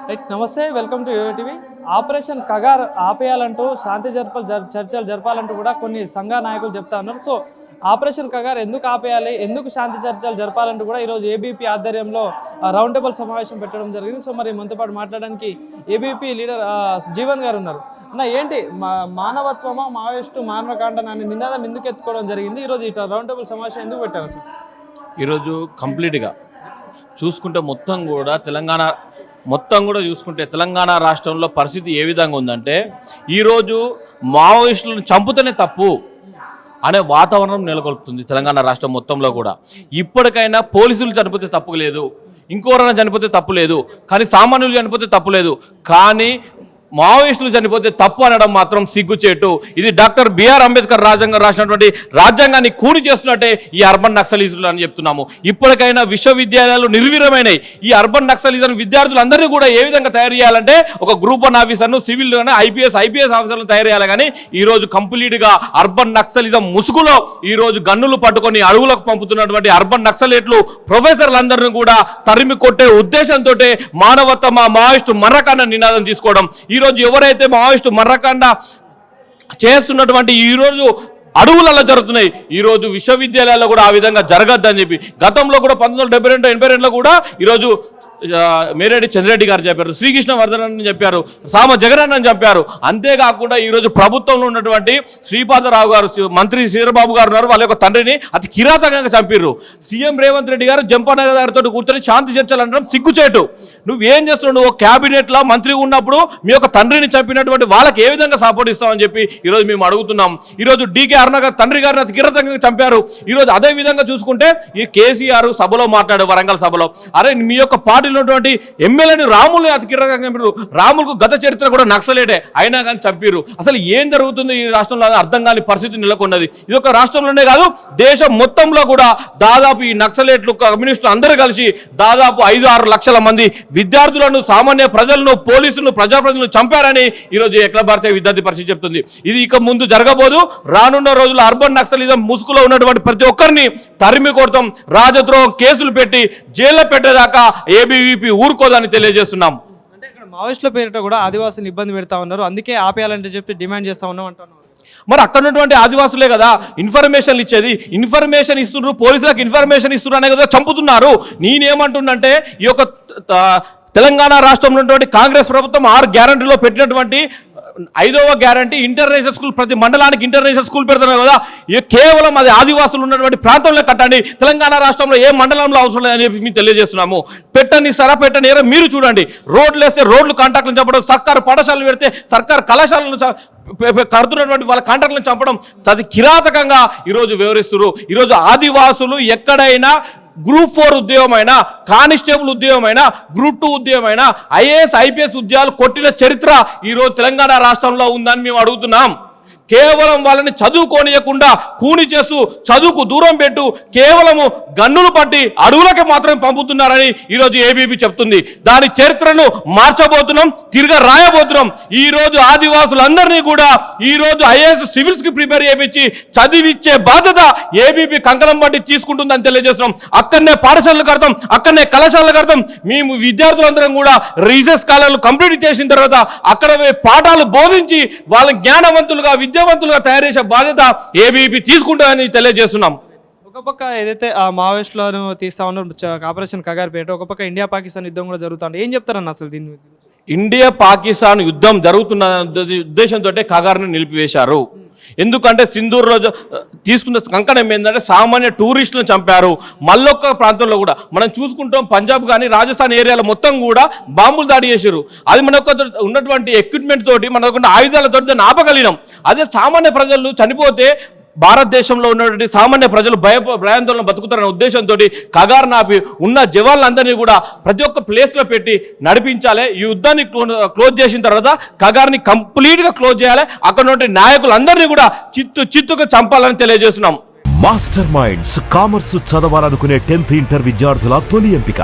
Right, నమస్తే, welcome to YoYo TV. Operation Kagar ఆపేయాలంటూ శాంతి చర్చలు జరపాలంటూ కూడా కొన్ని సంఘ నాయకులు చెప్తా ఉన్నారు. సో ఆపరేషన్ కగార్ ఎందుకు ఆపేయాలి, ఎందుకు శాంతి చర్చలు జరపాలంటూ కూడా ఈరోజు ఏబీపీ ఆధ్వర్యంలో రౌండ్ టేబుల్ సమావేశం పెట్టడం జరిగింది. సో మరి మనతో పాటు మాట్లాడడానికి ఏబీపీ లీడర్ జీవన్ గారు ఉన్నారు. అన్న, ఏంటి మానవత్వమా మావోయిస్టు మానవకాండ అనే నినాదం ఎందుకు ఎత్తుకోవడం జరిగింది? ఈరోజు ఇట్లా రౌండ్ టేబుల్ సమావేశం ఎందుకు పెట్టారు సార్? ఈరోజు కంప్లీట్గా చూసుకుంటే చూసుకుంటే తెలంగాణ రాష్ట్రంలో పరిస్థితి ఏ విధంగా ఉందంటే, ఈరోజు మావోయిస్టులను చంపుతూనే తప్పు అనే వాతావరణం నెలకొల్పుతుంది తెలంగాణ రాష్ట్రం మొత్తంలో కూడా. ఇప్పటికైనా పోలీసులు చనిపోతే తప్పు లేదు, ఇంకోరైనా చనిపోతే తప్పు లేదు, కానీ సామాన్యులు చనిపోతే తప్పు లేదు, కానీ మావోయిస్టులు చనిపోతే తప్పు అనడం మాత్రం సిగ్గుచేటు. ఇది డాక్టర్ బిఆర్ అంబేద్కర్ రాజ్యాంగం రాసినటువంటి రాజ్యాంగాన్ని కూని చేస్తున్నట్టే ఈ అర్బన్ నక్సలిజులు అని చెప్తున్నాము. ఇప్పటికైనా విశ్వవిద్యాలయాలు నిర్వీర్యమైనవి. ఈ అర్బన్ నక్సలిజం విద్యార్థులందరినీ కూడా ఏ విధంగా తయారు చేయాలంటే ఒక గ్రూప్ 1 ఆఫీసర్ను, సివిల్ ఐపీఎస్ ఆఫీసర్లను తయారు చేయాలి. కానీ ఈరోజు కంప్లీట్గా అర్బన్ నక్సలిజం ముసుగులో ఈరోజు గన్నులు పట్టుకొని అడుగులకు పంపుతున్నటువంటి అర్బన్ నక్సలేట్లు ప్రొఫెసర్లందరినీ కూడా తరిమి కొట్టే ఉద్దేశంతో మానవత్వ మావోయిస్టు మర్రకాండ నినాదం తీసుకోవడం. ఈరోజు ఎవరైతే మావోయిస్టు మర్రకాండ చేస్తున్నటువంటి ఈరోజు అడవులలో జరుగుతున్నాయి, ఈరోజు విశ్వవిద్యాలయాల్లో కూడా ఆ విధంగా జరగద్దని చెప్పి గతంలో కూడా 1972-82లో కూడా ఈరోజు మేరెడ్డి చంద్రెడ్డి గారు చెప్పారు, శ్రీకృష్ణ వర్ధన్ అని చెప్పారు, సామ జగన్ అని చెప్పారు. అంతేకాకుండా ఈరోజు ప్రభుత్వంలో ఉన్నటువంటి శ్రీపాదరావు గారు, మంత్రి శ్రీరబాబు గారు ఉన్నారు, వాళ్ళ యొక్క తండ్రిని అతి కిరాతకంగా చంపారు. సీఎం రేవంత్ రెడ్డి గారు జంపన్న గారితో కూర్చొని శాంతి చర్చలు అనడం సిగ్గుచేటు. నువ్వేం చేస్తున్నావు? నువ్వు క్యాబినెట్లో మంత్రి ఉన్నప్పుడు మీ యొక్క తండ్రిని చంపినటువంటి వాళ్ళకి ఏ విధంగా సపోర్ట్ ఇస్తామని చెప్పి ఈరోజు మేము అడుగుతున్నాం. ఈరోజు డీకే అరుణ గారు తండ్రి గారిని అతి కిరాతకంగా చంపారు. ఈరోజు అదే విధంగా చూసుకుంటే ఈ కేసీఆర్ సభలో మాట్లాడు, వరంగల్ సభలో, అరే మీ యొక్క పార్టీ ఉన్నటువంటి ఎమ్మెల్యేని రాముల్ని అతి కిరాతకంగా చంపారు. రాములకు గత చరిత్ర కూడా నక్సలేటే, అయినా కానీ చంపారు. అసలు ఏం జరుగుతుంది ఈ రాష్ట్రంలో అర్థం కాని పరిస్థితి నెలకొన్నది. ఇది ఒక రాష్ట్రంలోనే కాదు, దేశం మొత్తంలో కూడా దాదాపు ఈ నక్సలేట్లు కమ్యూనిస్టులు అందరూ కలిసి దాదాపు 5-6 లక్షల మంది విద్యార్థులను, సామాన్య ప్రజలను, పోలీసులను, ప్రజాప్రతినిధులను చంపారని ఈరోజు అఖిల భారతీయ విద్యార్థి పరిషత్ చెప్తుంది. ఇది ఇక ముందు జరగబోదు. రానున్న రోజుల్లో అర్బన్ నక్సలిజం ముసుగులో ఉన్నటువంటి ప్రతి ఒక్కరిని తరిమి కొడతాం. రాజద్రోహం కేసులు పెట్టి జైల్లో పెట్టేదాకా ఏబీవీపీ ఊరుకోదని తెలియజేస్తున్నాం. అంటే ఇక్కడ మావోయిస్టుల పేరిట కూడా ఆదివాసులను ఇబ్బంది పెడతా ఉన్నారు, అందుకే ఆపేయాలంటే చెప్పి డిమాండ్ చేస్తా ఉన్నాం అంటున్నారు. మరి అక్కడ ఉన్నటువంటి ఆదివాసులే కదా ఇన్ఫర్మేషన్ ఇచ్చేది. ఇన్ఫర్మేషన్ ఇస్తున్నారు, పోలీసులకు ఇన్ఫర్మేషన్ ఇస్తున్నారు అనే కదా చంపుతున్నారు. నేనేమంటున్నంటే ఈ యొక్క తెలంగాణ రాష్ట్రంలో ఉన్నటువంటి కాంగ్రెస్ ప్రభుత్వం 6 గ్యారంటీలో పెట్టినటువంటి 5వ గ్యారంటీ ఇంటర్నేషనల్ స్కూల్, ప్రతి మండలానికి ఇంటర్నేషనల్ స్కూల్ పెడుతున్నారు కదా. కేవలం అది ఆదివాసులు ఉన్నటువంటి ప్రాంతంలో కట్టండి, తెలంగాణ రాష్ట్రంలో ఏ మండలంలో అవసరం లేదని చెప్పి మేము తెలియజేస్తున్నాము. పెట్టని మీరు చూడండి, రోడ్లు వేస్తే రోడ్లు కాంట్రాక్టులను చంపడం, సర్కారు పాఠశాలలు పెడితే సర్కారు కళాశాలను కడుతున్నటువంటి వాళ్ళ కాంట్రాక్టులను చంపడం అది కిరాతకంగా ఈరోజు వివరిస్తున్నారు. ఈరోజు ఆదివాసులు ఎక్కడైనా గ్రూప్ 4 ఉద్యోగమైనా, కానిస్టేబుల్ ఉద్యోగమైనా, గ్రూప్ 2 ఉద్యోగమైనా, ఐఏఎస్ ఐపీఎస్ ఉద్యోగాలు కొట్టిన చరిత్ర ఈరోజు తెలంగాణ రాష్ట్రంలో ఉందని మేము అడుగుతున్నాం. కేవలం వాళ్ళని చదువుకోనియకుండా కూని చేస్తూ చదువుకు దూరం పెట్టు కేవలము గన్నులు పట్టి అడవులకి మాత్రమే పంపుతున్నారని ఈరోజు ఏబీపీ చెప్తుంది. దాని చరిత్రను మార్చబోతున్నాం, తిరిగి రాయబోతున్నాం. ఈరోజు ఆదివాసులందరినీ కూడా ఈరోజు ఐఏఎస్ సివిల్స్కి ప్రిపేర్ చేయించి చదివిచ్చే బాధ్యత ఏబీపీ కంకణం బట్టి తీసుకుంటుందని తెలియజేస్తున్నాం. అక్కడనే పాఠశాలలు కడతాం, అక్కడనే కళాశాలలు కడతాం. మేము విద్యార్థులందరం కూడా రీసెర్చ్ కాలాలు కంప్లీట్ చేసిన తర్వాత అక్కడ పాఠాలు బోధించి వాళ్ళని జ్ఞానవంతులుగా, విద్యావంతులుగా తయారు చేసే బాధ్యత ఏబీపీ తీసుకుంటామని తెలియజేస్తున్నాం. ఒక పక్క ఏదైతే ఆ మావోయిస్టులను తీస్తా ఉన్నారు ఆపరేషన్ కగార్ పేట, ఒక పక్క ఇండియా పాకిస్తాన్ యుద్ధం కూడా జరుగుతుంది. ఏం చెప్తారన్న అసలు దీని? ఇండియా పాకిస్తాన్ యుద్ధం జరుగుతున్న ఉద్దేశంతో కగార్ని నిలిపివేశారు. ఎందుకంటే సింధూర్లో తీసుకున్న కంకణం ఏంటంటే సామాన్య టూరిస్టులను చంపారు. మళ్ళొక్క ప్రాంతంలో కూడా మనం చూసుకుంటాం, పంజాబ్ కానీ రాజస్థాన్ ఏరియాలో మొత్తం కూడా బాంబులు దాడి చేశారు. అది మనకు ఉన్నటువంటి ఎక్విప్మెంట్ తోటి, మనకు ఆయుధాలతో దాన్ని ఆపగలిగినాం. అదే సామాన్య ప్రజలు చనిపోతే భారతదేశంలో ఉన్నటువంటి సామాన్య ప్రజలు భయాందోళన బతుకుతారనే ఉద్దేశంతో కగార్ నాపి ఉన్న జవాన్లందరినీ కూడా ప్రతి ఒక్క ప్లేస్లో పెట్టి నడిపించాలి. ఈ యుద్ధాన్ని క్లోజ్ చేసిన తర్వాత కగార్ని కంప్లీట్గా క్లోజ్ చేయాలి. అక్కడ ఉన్నటువంటి నాయకులందరినీ కూడా చిత్తుగా చంపాలని తెలియజేస్తున్నాం. మాస్టర్ మైండ్స్ కామర్స్ చదవాలనుకునే 10th ఇంటర్ విద్యార్థుల తొలి ఎంపిక